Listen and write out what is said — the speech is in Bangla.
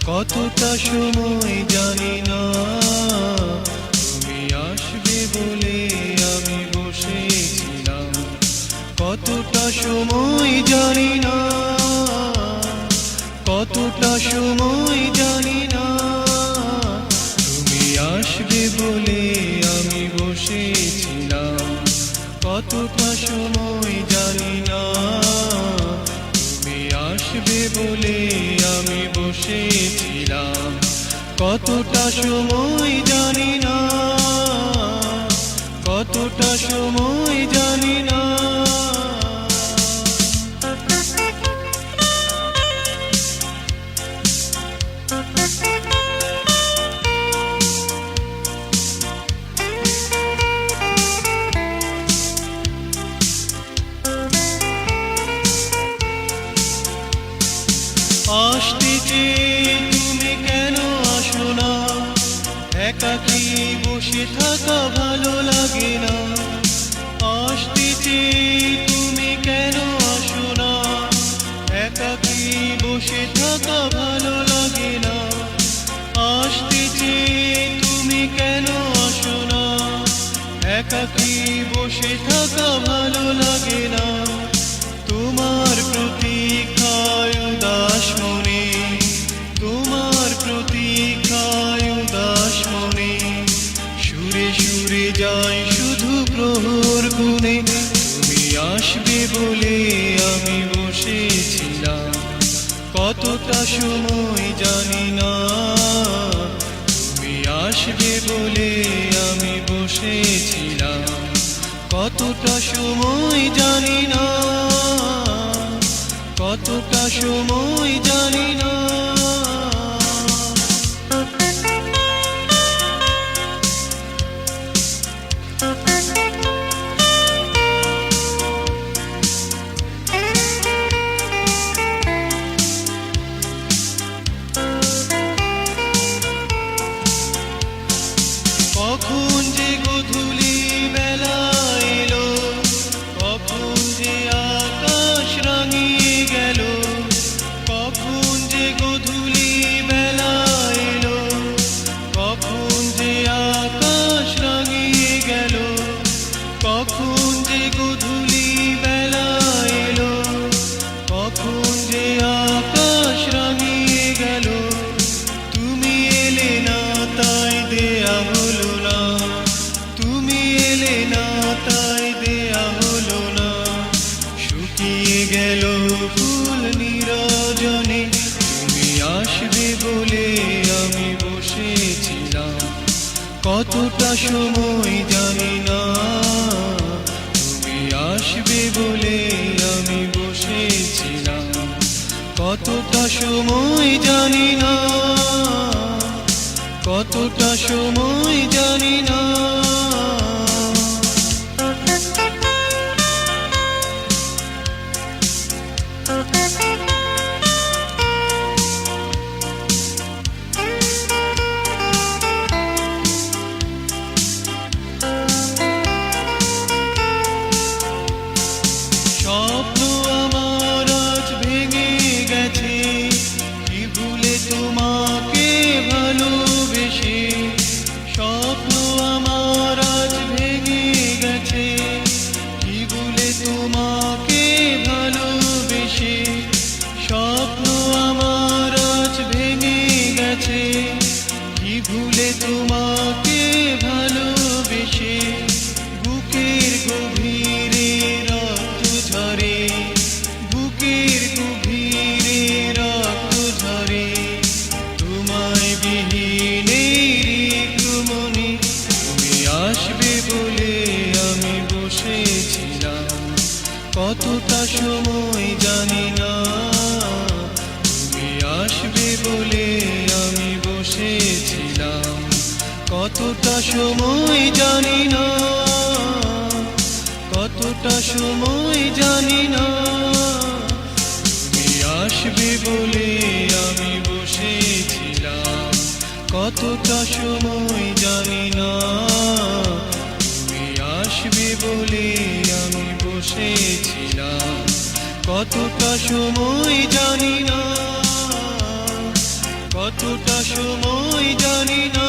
কতটা সময় জানি না, তুমি আসবে বলে আমি বসেছিলাম। কতটা সময় জানি না, কতটা সময় জানি না, তুমি আসবে বলে আমি বসেছিলাম। কতটা সময় জানি না, তুমি আসবে বলে আমি বসেছিলাম। কতটা সময় জানি না, কতটা সময় জানি না। আসতে চেয়ে তুমি কেন আসো না, একাকী বসে থাকা ভালো লাগে না। আসতে চেয়ে তুমি কেন আসো না, একাকী বসে থাকা ভালো লাগে না। আসতে চেয়ে তুমি কেন আসো না, একাকী বসে থাকা ভালো লাগে না। তোমার প্রতীক্ষায় উদাস মনে, তোমার প্রতীক্ষায় উদাস মনে, সুরে সুরে যায় শুধু প্রহর গুনে। তুমি আসবে বলে আমি বসেছিলাম। কতটা সময় জানি না, তুমি আসবে বলে আমি বসেছিলাম। কতটা সময় জানি না, কতটা সময় জানি না। কখন যে গোধূলি বেলা এলো, কখন যে আকাশ রাঙিয়ে গেল। কখন যে গোধূলি বেলা এলো, কখন যে আকাশ রাঙিয়ে গেল। কখন যে গোধূলি বেলা এলো, কখন যে আকাশ রাঙিয়ে গেল। তুমি এলে না তাই দেয়া হলো না, তুমি এলে না তাই দেয়া হলো না। শুকিয়ে গেল ফুল নীরজনে, তুমি আসবে বলে আমি বসেছিলাম। কতটা সময় জানি না, তুমি আসবে বলে আমি বসেছিলাম। কতটা সময় জানি না, কতটা সময় জানি না। স্বপ্ন আমার আজ ভেঙে গেছে, কি ভুলে তোমাকে ভালোবেসে। স্বপ্ন আমার আজ ভেঙে গেছে, কি ভুলে তোমাকে ভালোবেসে। স্বপ্ন আমার আজ ভেঙে গেছে, কি ভুলে তোমাকে ভালোবেসে। বুকের গভীরে রক্ত ঝরে, বুকের গভীরে রক্ত ঝরে। তোমায় বিহীনে রিক্ত মনে, তুমি আসবে বলে আমি বসেছিলাম। কতটা সময় জানি না, তুমি আসবে বলে আমি বসেছিলাম। কতটা সময় জানি না, কতটা সময় জানি না, তুমি আসবে বলে আমি বসেছিলাম। কতটা সময় জানি না, তুমি আসবে বলে আমি বসেছিলাম। কতটা সময় জানি না, কতটা সময় জানি না।